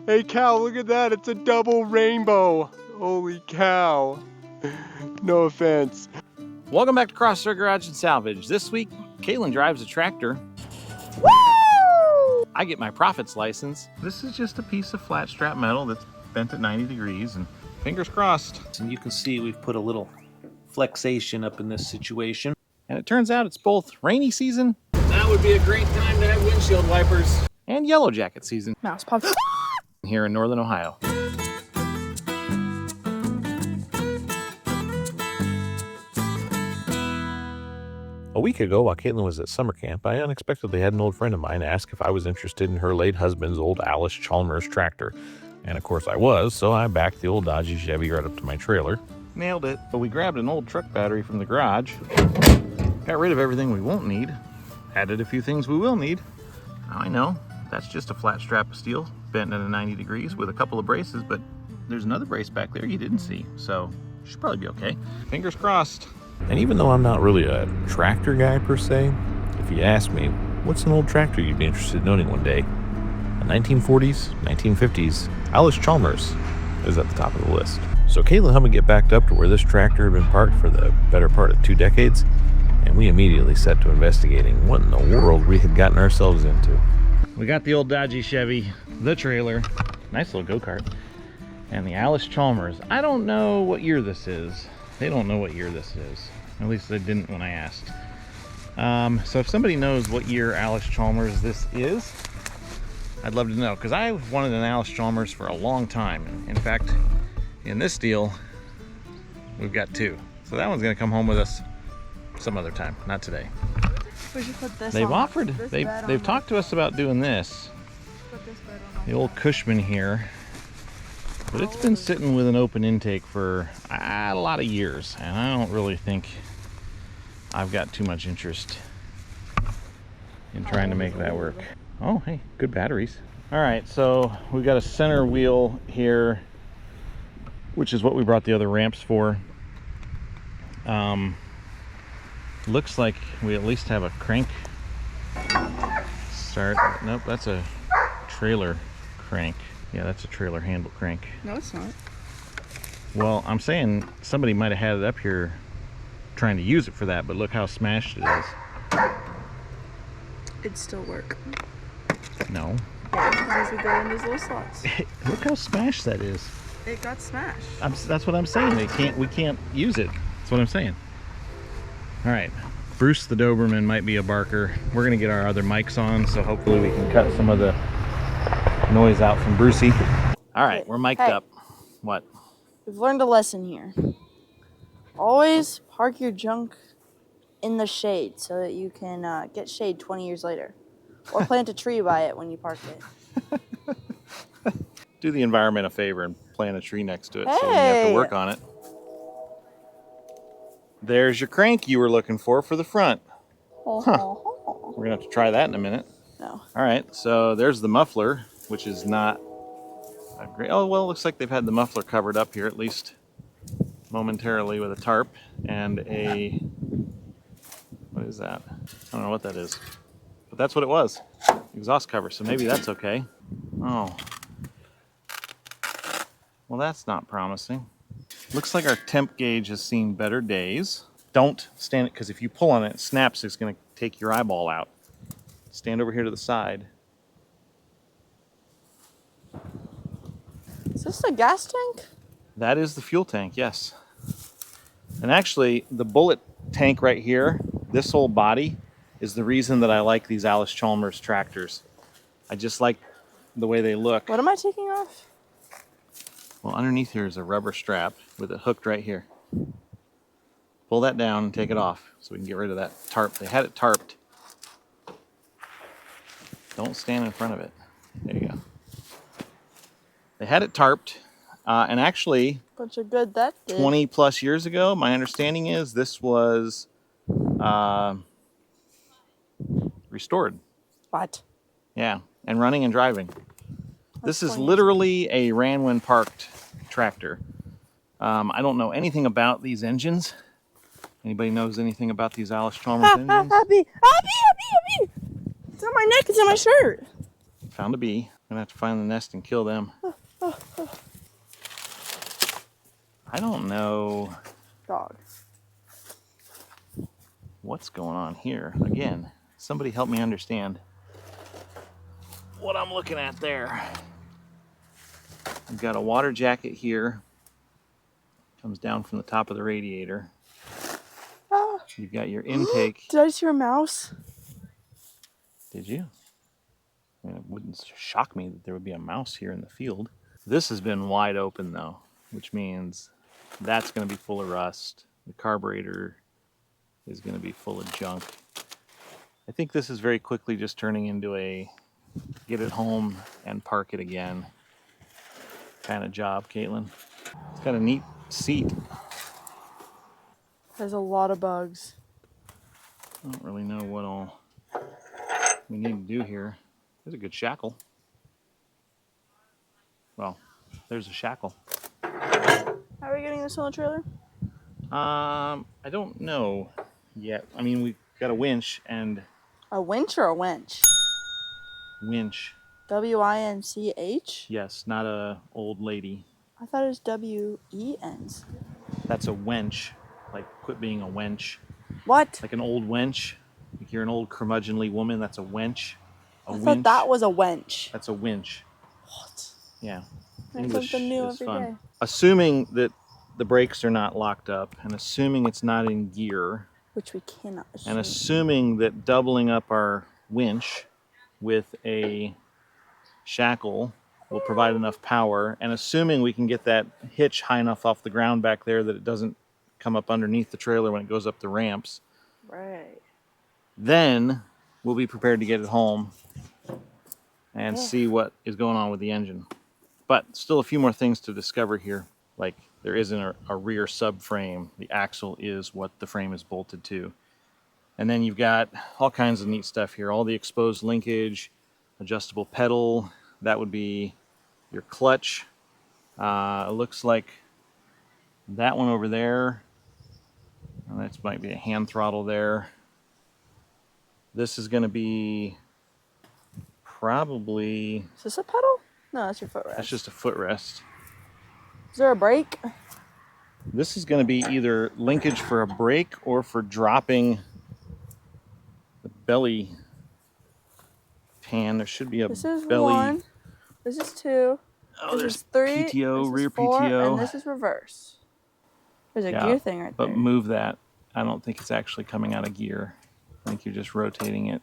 Hey Cal, look at that. It's a double rainbow. Holy cow. No offense. Welcome back to Crossthread Garage Salvage. This week, K8lynn drives a tractor. Woo! I get my profits license. This is just a piece of flat strap metal that's bent at 90 degrees and fingers crossed. And you can see we've put a little flexation up in this situation. And it turns out it's both rainy season. That would be a great time to have windshield wipers. And yellow jacket season. Mouse pop. Here in Northern Ohio. A week ago, while K8lynn was at summer camp, I unexpectedly had an old friend of mine ask if I was interested in her late husband's old Alice Chalmers tractor. And of course I was, so I backed the old dodgy Chevy right up to my trailer. Nailed it. But we grabbed an old truck battery from the garage, got rid of everything we won't need, added a few things we will need. Now I know that's just a flat strap of steel bent at 90 degrees with a couple of braces, but there's another brace back there you didn't see, so should probably be okay. Fingers crossed. And even though I'm not really a tractor guy per se, if you ask me, what's an old tractor you'd be interested in owning one day? A 1940s, 1950s Alice Chalmers is at the top of the list. So K8lynn helped me get backed up to where this tractor had been parked for the better part of 2 decades, and we immediately set to investigating what in the world we had gotten ourselves into. We got the old dodgy Chevy, the trailer, nice little go-kart, and the Alice Chalmers. I don't know what year this is. They don't know what year this is. At least they didn't when I asked. So if somebody knows what year Alice Chalmers this is, I'd love to know, because I wanted an Alice Chalmers for a long time. In fact, in this deal, we've got 2. So that one's gonna come home with us some other time, not today. We should put this They've on offered, this they've bed on talked to us about doing this. Put this bed on The old Cushman here. But it's been sitting with an open intake for a lot of years, and I don't really think I've got too much interest in trying to make that work. Oh, hey, good batteries. All right, so we've got a center wheel here, which is what we brought the other ramps for. Looks like we at least have a crank start. Nope, that's a trailer crank. Yeah, that's a trailer handle crank. No, it's not. Well, I'm saying somebody might have had it up here trying to use it for that, but look how smashed it is. It'd still work. No. Yeah, because as we go in these little slots. Look how smashed that is. It got smashed. That's what I'm saying. We can't use it. That's what I'm saying. All right. Bruce the Doberman might be a barker. We're gonna get our other mics on, so hopefully we can cut some of the noise out from Brucey. All right, we're mic'd up. What? We've learned a lesson here. Always park your junk in the shade so that you can get shade 20 years later. Or plant a tree by it when you park it. Do the environment a favor and plant a tree next to it so you have to work on it. There's your crank you were looking for the front. Huh. We're gonna have to try that in a minute. No. All right, so there's the muffler, which is not a great. Oh, well, it looks like they've had the muffler covered up here, at least momentarily, with a tarp and a, what is that? I don't know what that is, but that's what it was. Exhaust cover, so maybe that's okay. Oh. Well, that's not promising. Looks like our temp gauge has seen better days. Don't stand it, because if you pull on it, it snaps, it's gonna take your eyeball out. Stand over here to the side. Is this a gas tank? That is the fuel tank, yes. And actually, the bullet tank right here, this whole body, is the reason that I like these Alice Chalmers tractors. I just like the way they look. What am I taking off? Well, underneath here is a rubber strap with it hooked right here. Pull that down and take it off so we can get rid of that tarp. They had it tarped. Don't stand in front of it. There you go. They had it tarped, and actually, Bunch of good that did. 20 plus years ago, my understanding is this was restored. What? Yeah, and running and driving. This is 20 literally a ran when parked tractor. I don't know anything about these engines. Anybody knows anything about these Alice Chalmers engines? Happy. It's on my neck, it's on my shirt. Found a bee. I'm gonna have to find the nest and kill them. I don't know Dog. what's going on here. Again, somebody help me understand what I'm looking at there. We've got a water jacket here. Comes down from the top of the radiator. Ah. You've got your intake. Did I just hear a mouse? Did you? I mean, it wouldn't shock me that there would be a mouse here in the field. This has been wide open though, which means that's going to be full of rust. The carburetor is going to be full of junk. I think this is very quickly just turning into a get it home and park it again kind of job, Caitlin. It's got a neat seat. There's a lot of bugs. I don't really know what all we need to do here. There's a good shackle. Well, there's a shackle. How are we getting this on the trailer? I don't know yet. I mean, we've got a winch and A winch or a wench? winch. W-I-N-C-H? Yes, not a old lady. I thought it was W-E-N-S. That's a wench. Like, quit being a wench. What? Like an old wench. Like you're an old curmudgeonly woman. That's a wench. A I winch. thought that was a wench. That's a winch. What? Yeah. Learn English something new is every fun. day. Assuming that the brakes are not locked up, and assuming it's not in gear, Which we cannot assume. and assuming that doubling up our winch with a shackle will provide enough power, and assuming we can get that hitch high enough off the ground back there that it doesn't come up underneath the trailer when it goes up the ramps, Right. then we'll be prepared to get it home and see what is going on with the engine. But still a few more things to discover here. Like there isn't a rear subframe. The axle is what the frame is bolted to. And then you've got all kinds of neat stuff here. All the exposed linkage, adjustable pedal. That would be your clutch. It looks like that one over there. And that might be a hand throttle there. This is going to be probably... Is this a pedal? No, that's your footrest. That's just a footrest. Is there a brake? This is going to be either linkage for a brake or for dropping the belly pan. There should be a This is belly. 1. This is 2. Oh, this there's is 3. PTO, this rear is 4, PTO. And this is reverse. There's a Yeah, gear thing right but there. move that. I don't think it's actually coming out of gear. I think you're just rotating it.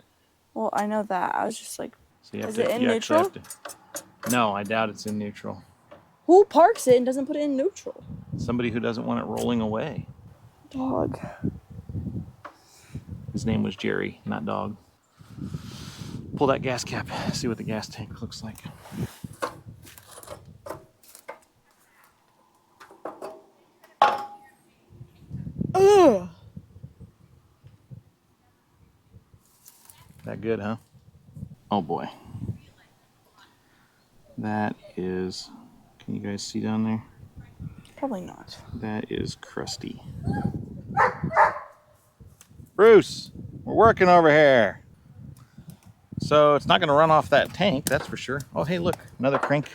Well, I know that. I was just like, So you have is to, it in you actually neutral? have to. No, I doubt it's in neutral. Who parks it and doesn't put it in neutral? Somebody who doesn't want it rolling away. Dog. His name was Jerry, not Dog. Pull that gas cap, see what the gas tank looks like. Ugh. That good, huh? Oh boy. That is, can you guys see down there? Probably not. That is crusty. Bruce, we're working over here. So it's not going to run off that tank, that's for sure. Oh, hey, look, another crank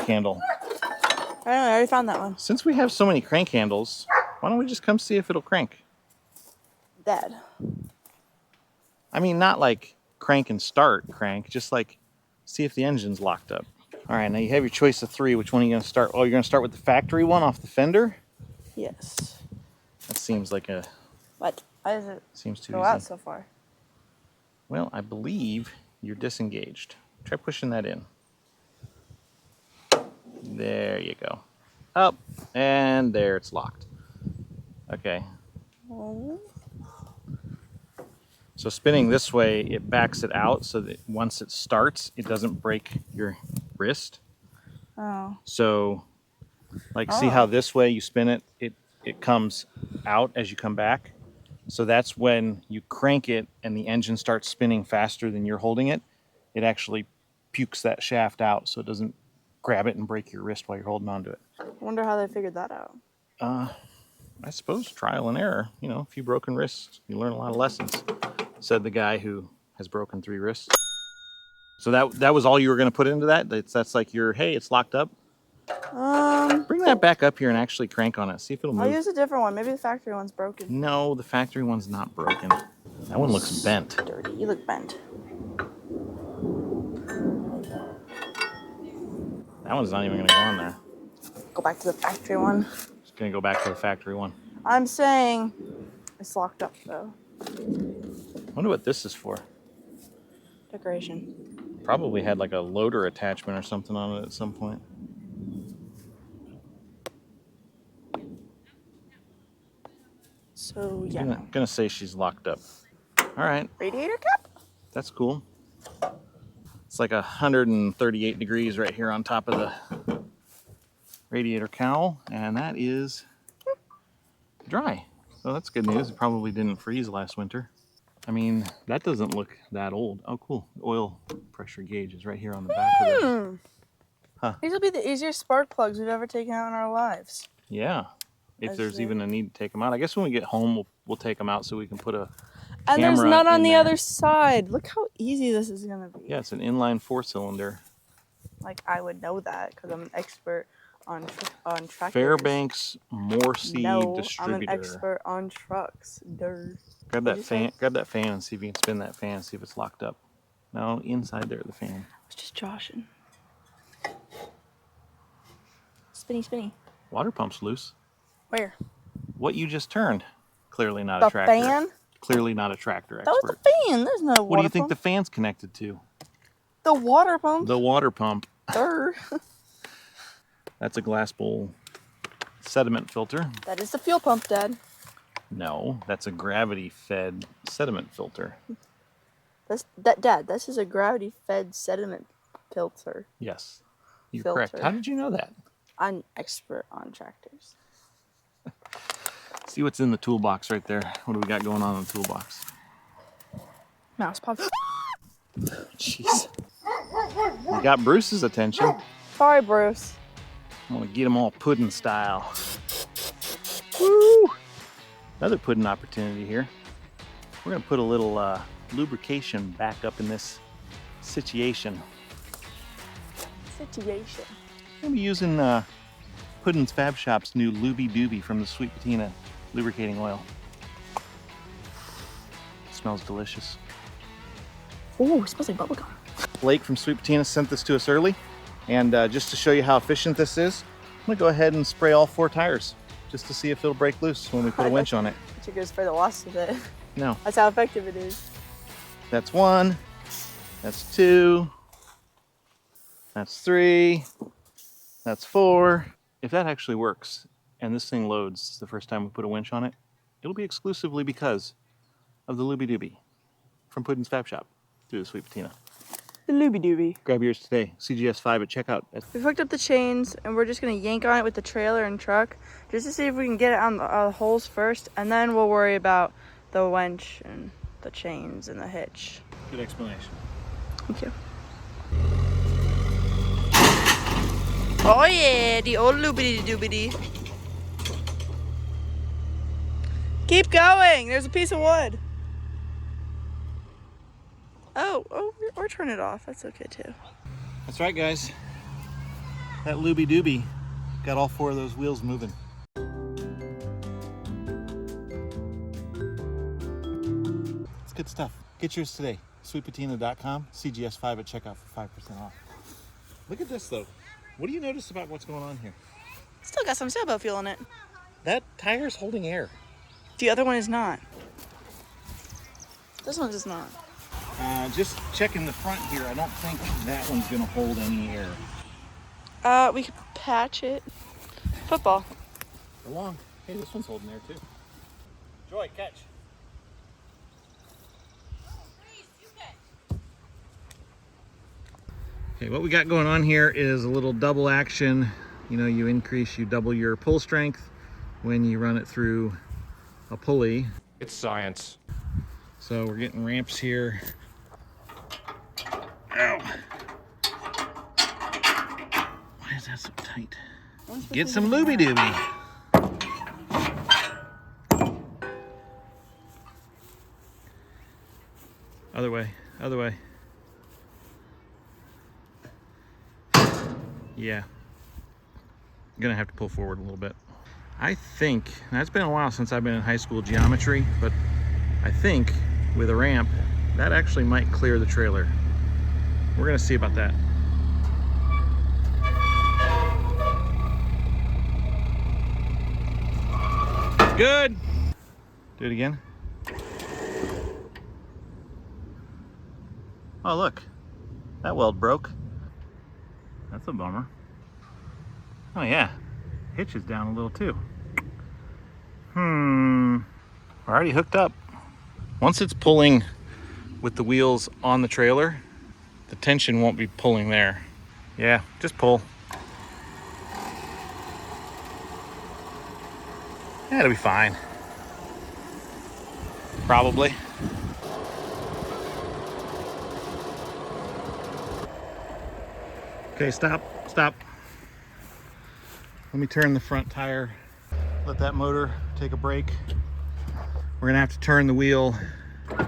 handle. I don't know, I already found that one. Since we have so many crank handles, why don't we just come see if it'll crank? Dead. I mean, not like crank and start crank, just like see if the engine's locked up. All right, now you have your choice of 3. Which one are you going to start? Oh, you're going to start with the factory one off the fender? Yes. That seems like a... What? Why does it Seems too go easy. out so far? Well, I believe you're disengaged. Try pushing that in. There you go. Up, and there it's locked. Okay. Oh. So spinning this way, it backs it out so that once it starts, it doesn't break your wrist. Oh. So, like, see how this way you spin it, it comes out as you come back. So that's when you crank it and the engine starts spinning faster than you're holding it. It actually pukes that shaft out so it doesn't grab it and break your wrist while you're holding onto it. I wonder how they figured that out. I suppose trial and error. You know, a few broken wrists, you learn a lot of lessons, said the guy who has broken 3 wrists. So that was all you were going to put into that? That's like your, hey, it's locked up? Bring that back up here and actually crank on it. See if it'll move. I'll use a different one. Maybe the factory one's broken. No, the factory one's not broken. That one looks bent. Dirty. You look bent. That one's not even going to go on there. Go back to the factory one. Just going to go back to the factory one. I'm saying it's locked up though. Wonder what this is for. Decoration. Probably had like a loader attachment or something on it at some point. So yeah. Gonna say she's locked up. All right, Radiator cap? that's cool. It's like 138 degrees right here on top of the radiator cowl, and that is dry. So that's good news. It probably didn't freeze last winter. I mean, that doesn't look that old. Oh, cool. The oil pressure gauge is right here on the back of it. Huh. These will be the easiest spark plugs we've ever taken out in our lives. Yeah. If As there's in- even a need to take them out. I guess when we get home, we'll take them out so we can put a And there's camera none on in the there. other side. Look how easy this is gonna be. Yeah, it's an inline 4-cylinder. Like I would know that because I'm an expert on tractors. Fairbanks Morse No, distributor. I'm an expert on trucks. Durr. Grab What'd that you fan. say? Grab that fan and see if you can spin that fan. See if it's locked up. No, inside there, the fan. It's just joshing. Spinny, spinny. Water pump's loose. Where? What you just turned? Clearly not The a tractor. fan? Clearly not a tractor That was expert. the fan. There's no water What do you think pump. the fan's connected to? The water pump. The water pump. Durr. That's a glass bowl sediment filter. That is the fuel pump, Dad. No, that's a gravity-fed sediment filter. Dad, this is a gravity-fed sediment filter. Yes, you're Filter. correct. How did you know that? I'm an expert on tractors. See what's in the toolbox right there. What do we got going on in the toolbox? Mouse pop. Jeez. You got Bruce's attention. Sorry, Bruce. I want to get them all pudding style. Woo! Another pudding opportunity here. We're going to put a little lubrication back up in this situation. Situation. I'm going to be using Puddin's Fab Shop's new Looby Dooby from the Sweet Patina lubricating oil. It smells delicious. Ooh, it smells like bubblegum. Blake from Sweet Patina sent this to us early, and just to show you how efficient this is, I'm going to go ahead and spray all 4 tires just to see if it'll break loose when we put a winch on it. But you go spray the loss of it. No. That's how effective it is. That's 1, that's 2, that's 3, that's 4. If that actually works and this thing loads the first time we put a winch on it, it'll be exclusively because of the Looby Dooby from Puddin's Fab Shop through the Sweet Patina. The looby dooby. Grab yours today, CGS5 at checkout. We've hooked up the chains and we're just gonna yank on it with the trailer and truck just to see if we can get it on the holes first, and then we'll worry about the winch and the chains and the hitch. Good explanation. Thank you. Oh yeah, the old loopity doobity. Keep going. There's a piece of wood. Oh, or turn it off. That's okay too. That's right, guys. That Looby Dooby got all 4 of those wheels moving. It's good stuff. Get yours today. Sweetpatina.com, CGS5 at checkout for 5% off. Look at this though. What do you notice about what's going on here? Still got some sailboat fuel in it. That tire's holding air. The other one is not. This one is not. Just checking the front here. I don't think that one's gonna hold any air. We could patch it. Football. Go on. Hey, this one's holding air too. Joy, catch. Okay, what we got going on here is a little double action. You know, you double your pull strength when you run it through a pulley. It's science. So we're getting ramps here. Ow. Why is that so tight? Get some looby dooby. Other way, other way. Yeah. I'm gonna have to pull forward a little bit. I think, now it's been a while since I've been in high school geometry, but I think with a ramp, that actually might clear the trailer. We're gonna see about that. Good. Do it again. Oh, look, that weld broke. That's a bummer. Oh yeah, hitch is down a little too. We're already hooked up. Once it's pulling with the wheels on the trailer, the tension won't be pulling there. Yeah, just pull. Yeah, it'll be fine. Probably. Okay, stop. Let me turn the front tire. Let that motor take a break. We're gonna have to turn the wheel. We're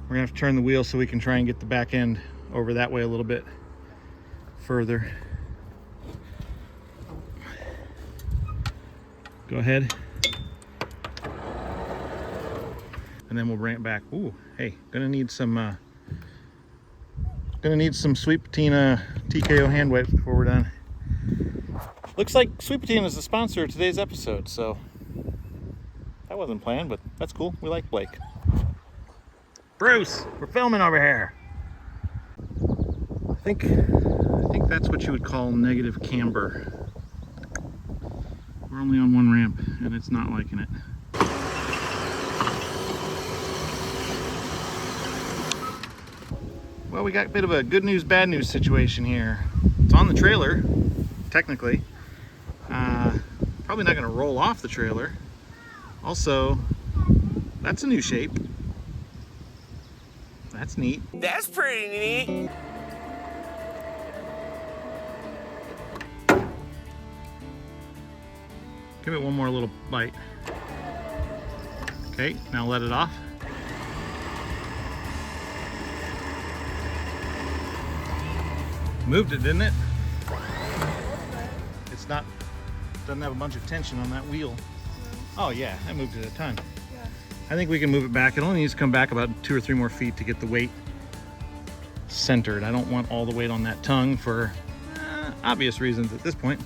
gonna have to turn the wheel so we can try and get the back end over that way a little bit further. Go ahead. And then we'll bring it back. Ooh, hey, gonna need some Sweet Patina TKO hand wipes before we're done. Looks like Sweet Patina is the sponsor of today's episode, so that wasn't planned, but that's cool. We like Blake. Bruce, we're filming over here. I think that's what you would call negative camber. We're only on one ramp, and it's not liking it. Well, we got a bit of a good news, bad news situation here. It's on the trailer, technically. Probably not gonna roll off the trailer. Also, that's a new shape. That's neat. That's pretty neat. Give it one more little bite. Okay, now let it off. Moved it, didn't it? It's not, doesn't have a bunch of tension on that wheel. Oh yeah, I moved it a ton. Yeah. I think we can move it back. It only needs to come back about 2 or 3 more feet to get the weight centered. I don't want all the weight on that tongue for obvious reasons at this point.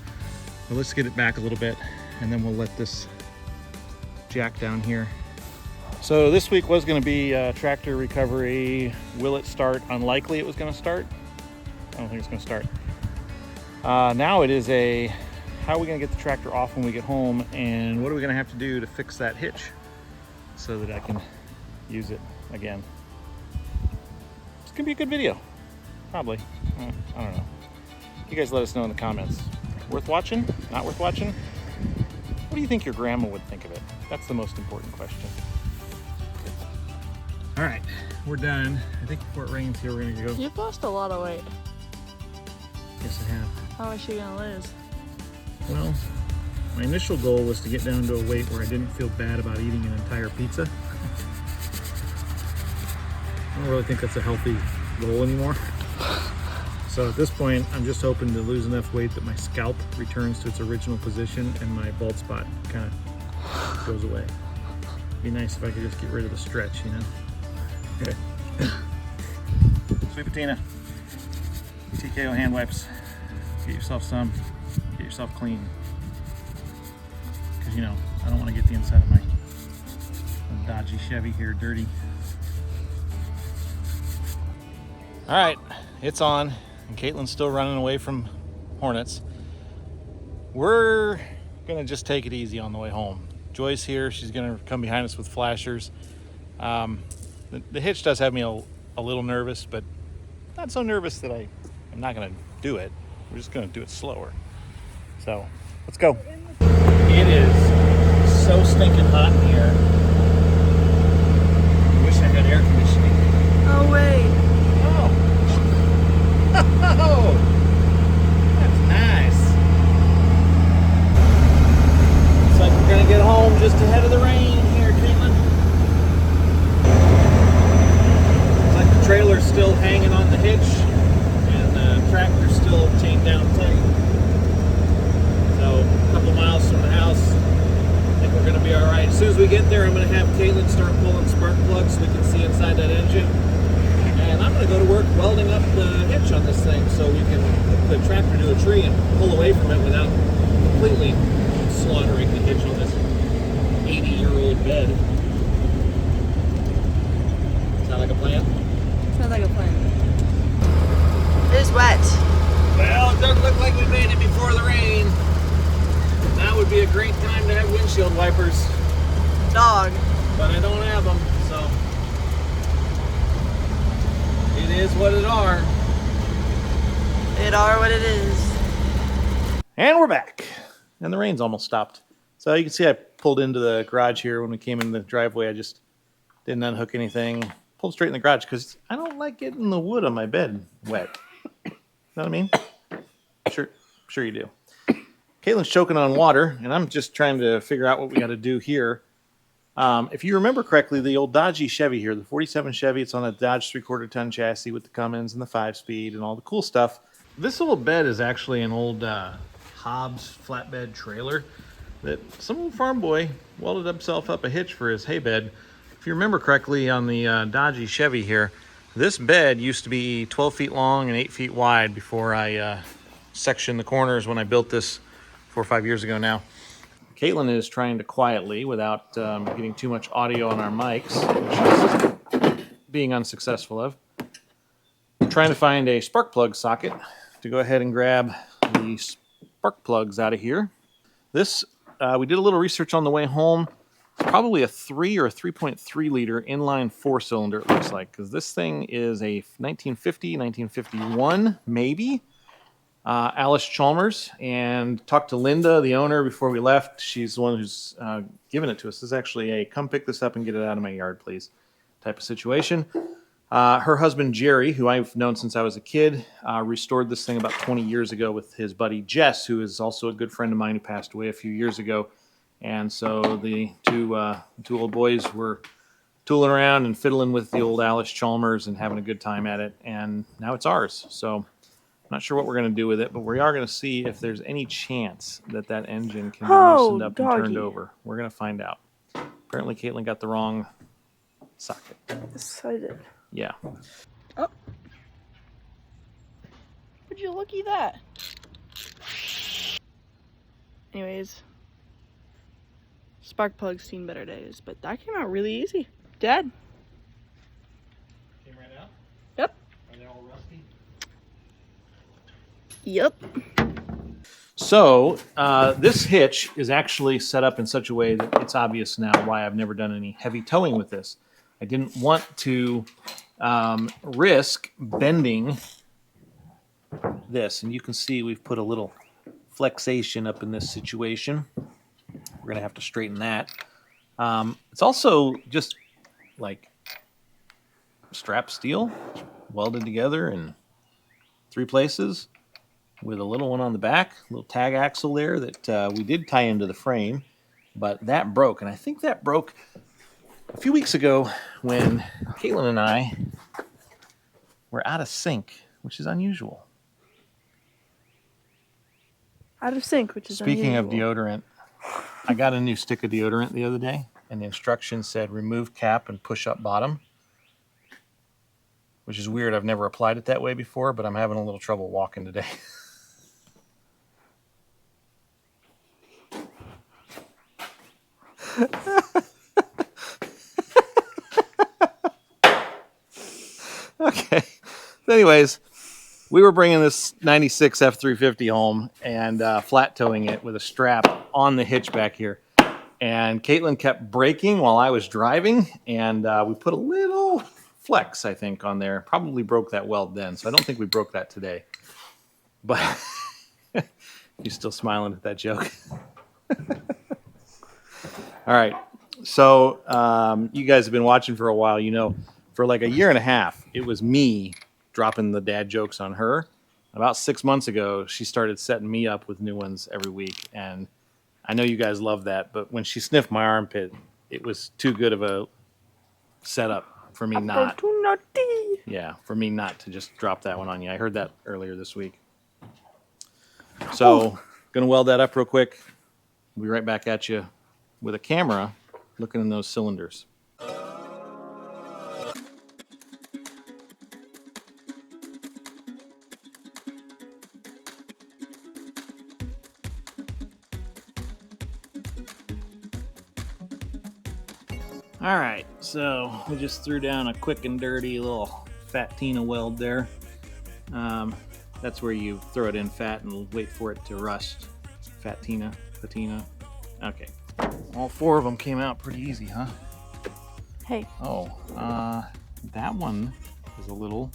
But let's get it back a little bit, and then we'll let this jack down here. So this week was going to be tractor recovery. Will it start? Unlikely it was going to start. I don't think it's going to start. Now it is a, how are we going to get the tractor off when we get home, and what are we going to have to do to fix that hitch so that I can use it again. It's going to be a good video. Probably. I don't know. You guys let us know in the comments. Worth watching? Not worth watching? What do you think your grandma would think of it? That's the most important question. All right, we're done. I think before it rains here, we're gonna go. You've lost a lot of weight. Yes, I have. How much are you gonna lose? Well, my initial goal was to get down to a weight where I didn't feel bad about eating an entire pizza. I don't really think that's a healthy goal anymore. So at this point, I'm just hoping to lose enough weight that my scalp returns to its original position and my bald spot kind of goes away. It'd be nice if I could just get rid of the stretch, you know? Okay. Sweet Patina, TKO hand wipes. Get yourself some, get yourself clean. Because, you know, I don't want to get the inside of my dodgy Chevy here dirty. All right, it's on, and K8lynn's still running away from hornets. We're gonna just take it easy on the way home. Joy's here, she's gonna come behind us with flashers. The hitch does have me a little nervous, but not so nervous that I'm not gonna do it. We're just gonna do it slower. So, let's go. It is so stinking hot in here. I wish I had air conditioning. Oh wait. Oh, that's nice. Looks like we're gonna get home just ahead of the rain here, K8lynn. Looks like the trailer's still hanging on the hitch, and the tractor's still chained down tight. we get there, I'm going to have K8lynn start pulling spark plugs so we can see inside that engine. And I'm going to go to work welding up the hitch on this thing so we can hook the tractor to a tree and pull away from it without completely slaughtering the hitch on this 80-year-old bed. Sound like a plan? Sounds like a plan. It is wet. Well, it doesn't look like we made it before the rain. That would be a great time to have windshield wipers. Dog. But I don't have them, so it is what it are. It are what it is. And we're back. And the rain's almost stopped. So you can see I pulled into the garage here when we came in the driveway. I just didn't unhook anything. Pulled straight in the garage because I don't like getting the wood on my bed wet. Know what I mean? Sure you do. K8lynn's choking on water, and I'm just trying to figure out what we got to do here. If you remember correctly, the old dodgy Chevy here, the 47 Chevy, it's on a Dodge 3/4 ton chassis with the Cummins and the 5-speed and all the cool stuff. This little bed is actually an old Hobbs flatbed trailer that some old farm boy welded himself up a hitch for his hay bed. If you remember correctly, on the dodgy Chevy here, this bed used to be 12 feet long and 8 feet wide before I sectioned the corners when I built this 4 or 5 years ago now. K8lynn is trying to quietly, without getting too much audio on our mics, which is being unsuccessful of, trying to find a spark plug socket to go ahead and grab the spark plugs out of here. This, we did a little research on the way home. It's probably a 3 or a 3.3 liter inline 4-cylinder, it looks like, because this thing is a 1950, 1951, maybe. Alice Chalmers, and talked to Linda, the owner, before we left. She's the one who's given it to us. This is actually a come pick this up and get it out of my yard, please, type of situation. Her husband, Jerry, who I've known since I was a kid, restored this thing about 20 years ago with his buddy, Jess, who is also a good friend of mine who passed away a few years ago. And so the two old boys were tooling around and fiddling with the old Alice Chalmers and having a good time at it. And now it's ours. So not sure what we're going to do with it, but we are going to see if there's any chance that that engine can be loosened up and turned over. We're going to find out. Apparently, K8lynn got the wrong socket. Yes, I did. Yeah. Oh. Would you looky that? Anyways, spark plugs seen better days, but that came out really easy. Dad. Came right out? Yep. Are they all rusty? Yep. So this hitch is actually set up in such a way that it's obvious now why I've never done any heavy towing with this. I didn't want to risk bending this. And you can see we've put a little flexation up in this situation. We're going to have to straighten that. It's also just like strap steel welded together in 3 places, with a little one on the back, a little tag axle there that we did tie into the frame, but that broke. And I think that broke a few weeks ago when K8lynn and I were out of sync, which is unusual. Out of sync, which is Speaking unusual. of deodorant, I got a new stick of deodorant the other day, and the instructions said remove cap and push up bottom, which is weird. I've never applied it that way before, but I'm having a little trouble walking today. Okay. So anyways, we were bringing this 96 F350 home and flat towing it with a strap on the hitch back here. And K8lynn kept braking while I was driving, and we put a little flex, I think, on there. Probably broke that weld then, so I don't think we broke that today. But you're still smiling at that joke. All right. So you guys have been watching for a while. You know, for like a year and a half, it was me dropping the dad jokes on her. About 6 months ago, she started setting me up with new ones every week. And I know you guys love that, but when she sniffed my armpit, it was too good of a setup for me not. Yeah, for me not to just drop that one on you. I heard that earlier this week. So, gonna weld that up real quick. We'll be right back at you with a camera looking in those cylinders. All right, so we just threw down a quick and dirty little Fatina weld there. That's where you throw it in fat and wait for it to rust. Patina. Okay. All 4 of them came out pretty easy, huh? Hey. Oh, that one is a little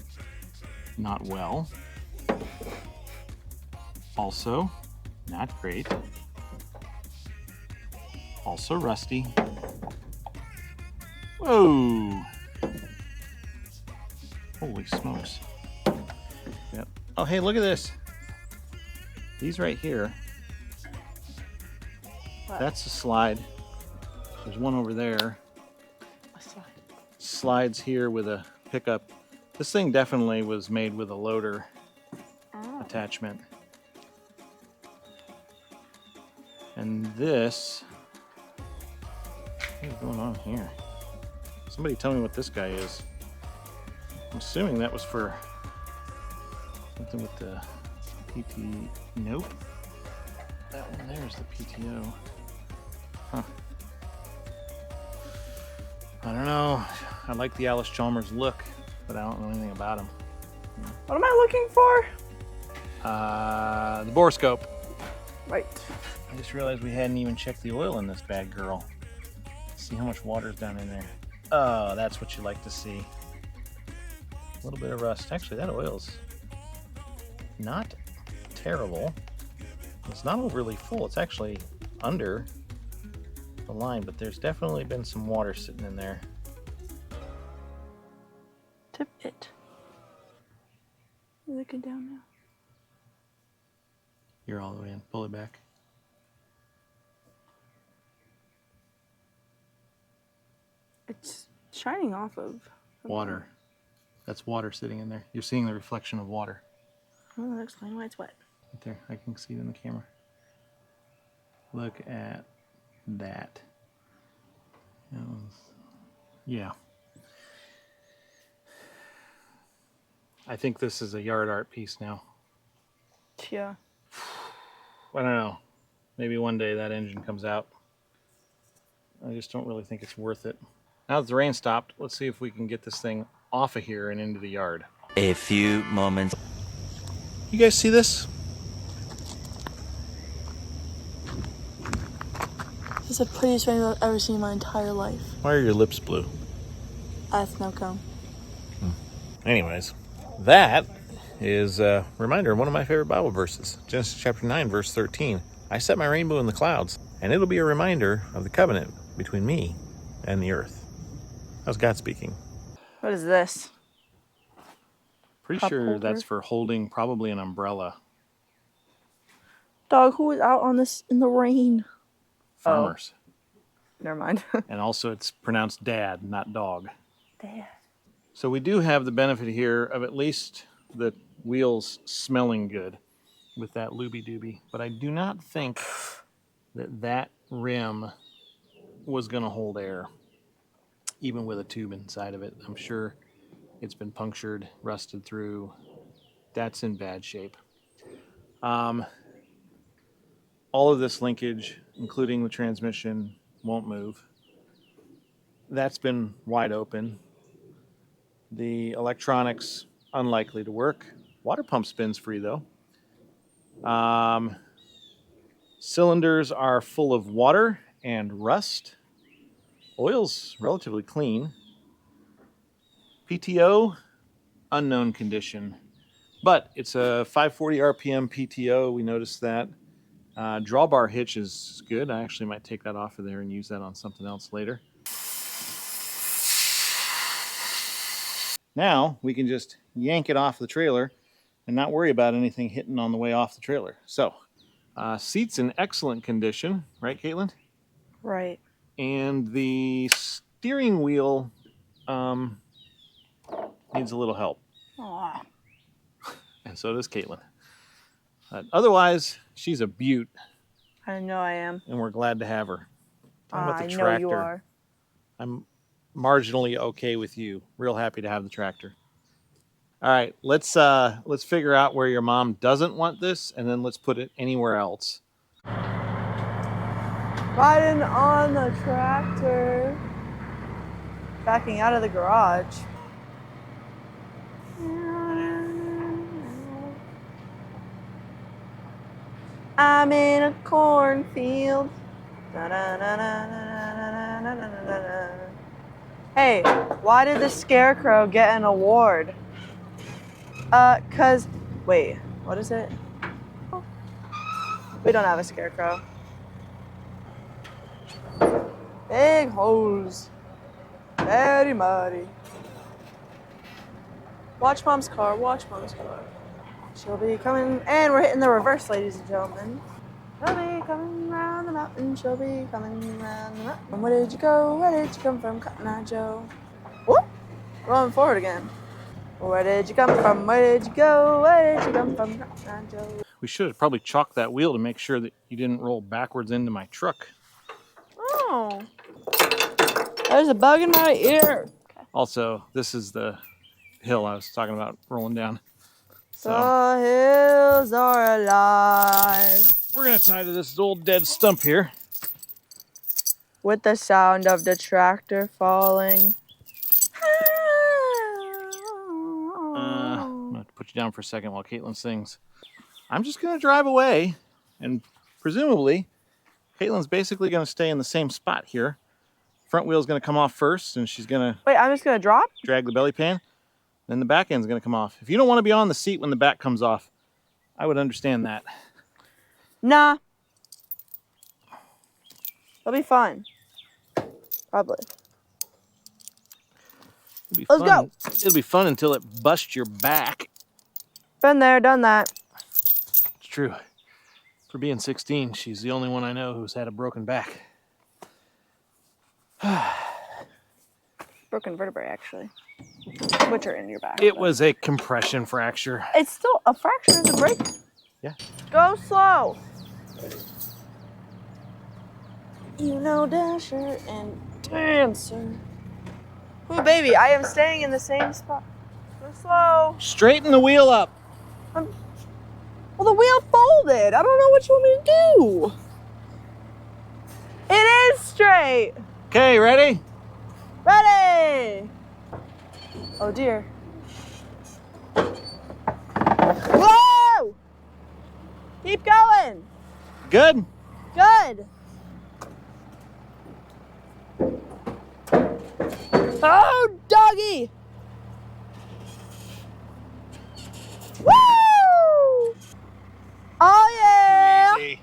not well. Also, not great. Also rusty. Whoa! Holy smokes. Yep. Oh, hey, look at this. These right here. What? That's a slide. There's one over there. A slide. Slides here with a pickup. This thing definitely was made with a loader attachment. And this, what is going on here? Somebody tell me what this guy is. I'm assuming that was for something with the PT. Nope. That one there is the PTO. Huh. I don't know. I like the Alice Chalmers look, but I don't know anything about him. What am I looking for? The borescope. Right. I just realized we hadn't even checked the oil in this bad girl. Let's see how much water's down in there. Oh, that's what you like to see. A little bit of rust. Actually, that oil's not terrible. It's not overly full. It's actually under the line, but there's definitely been some water sitting in there. Tip it. You're looking down now. You're all the way in. Pull it back. It's shining off of Water. That's water sitting in there. You're seeing the reflection of water. Well, that'll explain why it's wet. Right there. I can see it in the camera. Look at that. Yeah. I think this is a yard art piece now. Yeah. I don't know. Maybe one day that engine comes out. I just don't really think it's worth it. Now that the rain stopped, let's see if we can get this thing off of here and into the yard. A few moments. You guys see this? This is the prettiest rainbow I've ever seen in my entire life. Why are your lips blue? Snow cone. Anyways, that is a reminder of one of my favorite Bible verses. Genesis chapter 9, verse 13. I set my rainbow in the clouds, and it'll be a reminder of the covenant between me and the earth. That was God speaking. What is this? Pretty Cup sure holder? that's for holding probably an umbrella. Dog, who is out on this in the rain? Farmers. Never mind. And also it's pronounced dad, not dog. Dad. So we do have the benefit here of at least the wheels smelling good with that looby-dooby. But I do not think that that rim was going to hold air, even with a tube inside of it. I'm sure it's been punctured, rusted through. That's in bad shape. All of this linkage, including the transmission, won't move. That's been wide open. The electronics, unlikely to work. Water pump spins free though. Cylinders are full of water and rust. Oil's relatively clean. PTO, unknown condition. But it's a 540 RPM PTO, we noticed that. Drawbar hitch is good. I actually might take that off of there and use that on something else later. Now we can just yank it off the trailer and not worry about anything hitting on the way off the trailer. So, seat's in excellent condition, right, K8lynn? Right. And the steering wheel needs a little help. Aw. And so does K8lynn. Otherwise, she's a beaut, I know I am. and we're glad to have her. Talking about the I know tractor. you are. I'm marginally okay with you. Real happy to have the tractor. All right, let's figure out where your mom doesn't want this, and then let's put it anywhere else. Riding on the tractor. Backing out of the garage. I'm in a cornfield. Hey, why did the scarecrow get an award? Wait, what is it? We don't have a scarecrow. Big holes. Very muddy. Watch Mom's car, watch Mom's car. She'll be coming, and we're hitting the reverse, ladies and gentlemen. She'll be coming round the mountain, she'll be coming round the mountain. Where did you go? Where did you come from, Cotton Eye Joe? Whoop! Rolling forward again. Where did you come from? Where did you go? Where did you come from, Cotton Eye Joe? We should have probably chalked that wheel to make sure that you didn't roll backwards into my truck. Oh. There's a bug in my ear. Also, this is the hill I was talking about rolling down. So The hills are alive. we're gonna tie to this old dead stump here. With the sound of the tractor falling. I'm gonna put you down for a second while K8lynn sings. I'm just gonna drive away, and presumably, K8lynn's basically gonna stay in the same spot here. Front wheel's gonna come off first, and she's gonna Wait, I'm just gonna drop? drag the belly pan. Then the back end's gonna come off. If you don't want to be on the seat when the back comes off, I would understand that. Nah. It'll be fun. Probably. It'll be Let's fun. go. It'll be fun until it busts your back. Been there, done that. It's true. For being 16, she's the only one I know who's had a broken back. Broken vertebrae, actually. Which are in your back. It but- was a compression fracture. It's still a fracture is a break. Yeah. Go slow. You know Dasher and Dancer. Ooh, baby, I am staying in the same spot. Go slow. Straighten the wheel up. Well, the wheel folded. I don't know what you want me to do. It is straight. Okay, ready? Ready. Oh, dear. Whoa! Keep going. Good? Good. Oh, doggy. Woo! Oh, yeah. Easy.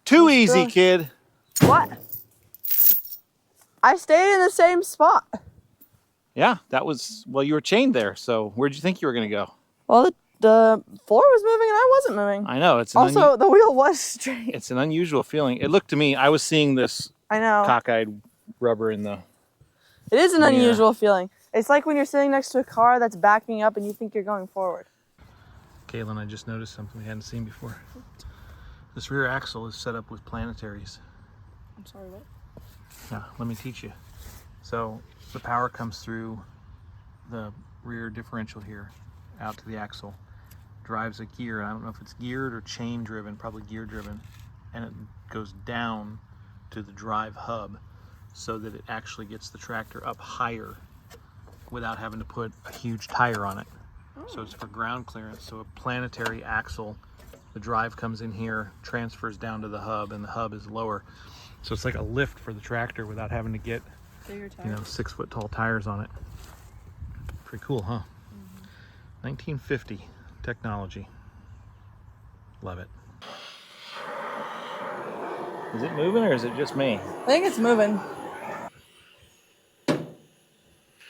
Too easy, kid. What? I stayed in the same spot. Yeah, that was, well, you were chained there, so where'd you think you were going to go? Well, the floor was moving and I wasn't moving. I know, it's an, Also, the wheel was straight. it's an unusual feeling. It looked to me, I was seeing this I know. cockeyed rubber in the... It is an Yeah. unusual feeling. It's like when you're sitting next to a car that's backing up and you think you're going forward. K8lynn, I just noticed something we hadn't seen before. This rear axle is set up with planetaries. I'm sorry, what? Yeah, let me teach you. So the power comes through the rear differential here out to the axle, drives a gear. I don't know if it's geared or chain driven, probably gear driven, and it goes down to the drive hub so that it actually gets the tractor up higher without having to put a huge tire on it. So it's for ground clearance. So a planetary axle, the drive comes in here, transfers down to the hub, and the hub is lower. So it's like a lift for the tractor without having to get, Bigger tire. 6-foot tall tires on it. Pretty cool, huh? 1950 technology. Love it. Is it moving or is it just me? I think it's moving.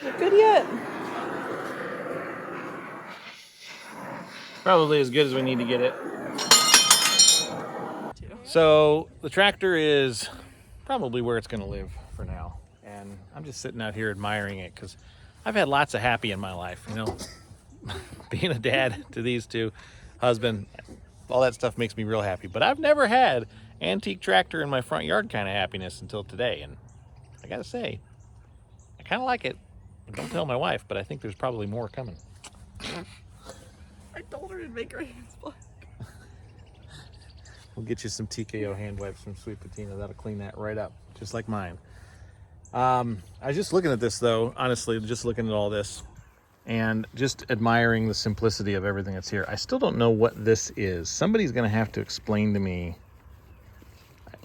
Not good yet. Probably as good as we need to get it. So the tractor is probably where it's going to live for now. And I'm just sitting out here admiring it because I've had lots of happy in my life, you know. Being a dad to these two, husband, all that stuff makes me real happy. But I've never had antique tractor in my front yard kind of happiness until today. And I gotta say, I kind of like it. Don't tell my wife, but I think there's probably more coming. I told her to make her hands black. We'll get you some TKO hand wipes from Sweet Patina. That'll clean that right up, just like mine. I was just looking at this, though, honestly, just looking at all this and just admiring the simplicity of everything that's here. I still don't know what this is. Somebody's going to have to explain to me.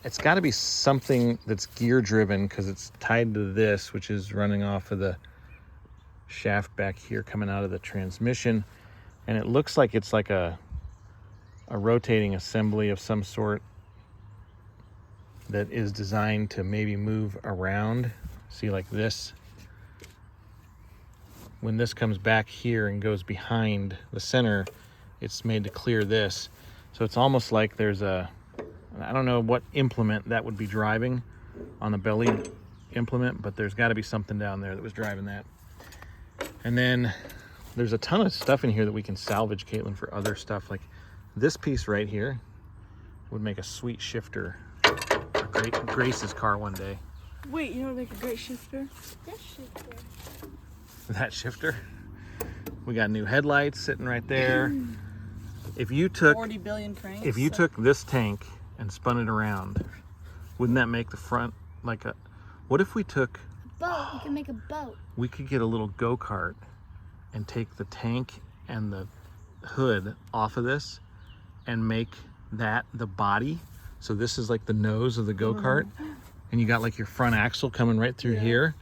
It's got to be something that's gear-driven because it's tied to this, which is running off of the shaft back here coming out of the transmission. And it looks like it's like a rotating assembly of some sort that is designed to maybe move around. See, like this. When this comes back here and goes behind the center, it's made to clear this. So it's almost like there's I don't know what implement that would be driving on the belly implement, but there's got to be something down there that was driving that. And then there's a ton of stuff in here that we can salvage, K8lynn, for other stuff. Like this piece right here would make a sweet shifter for Grace's car one day. Wait, you know what would make a great shifter? That shifter. We got new headlights sitting right there. If you took 40 billion cranks. If you took this tank and spun it around, wouldn't that make the front like a... What if we took... Boat. We can make a boat. We could get a little go-kart and take the tank and the hood off of this and make that the body. So this is like the nose of the go-kart. And you got like your front axle coming right through here.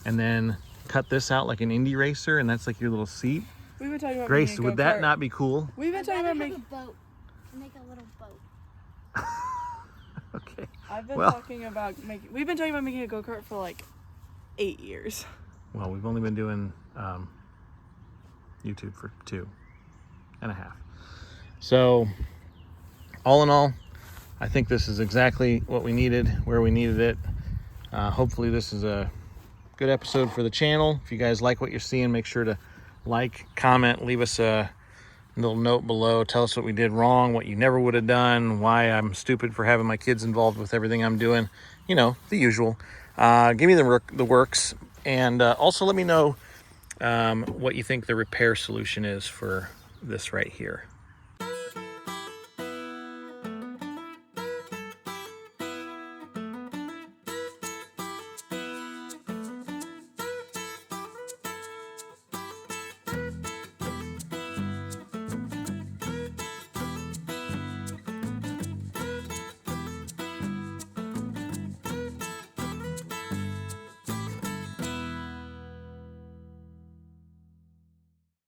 And then cut this out like an Indy racer, and that's like your little seat. We've been talking about Grace, making a would that go-kart. not be cool? We've been talking about make making... a boat. Make a little boat. Okay. I've been Well- talking about making... We've been talking about making a go-kart for like 8 years. Well, we've only been doing YouTube for 2.5. So, all in all, I think this is exactly what we needed, where we needed it. Hopefully this is a good episode for the channel. If you guys like what you're seeing, make sure to like, comment, leave us a little note below. Tell us what we did wrong, what you never would have done, why I'm stupid for having my kids involved with everything I'm doing. You know, the usual. Give me the works. And also let me know what you think the repair solution is for this right here.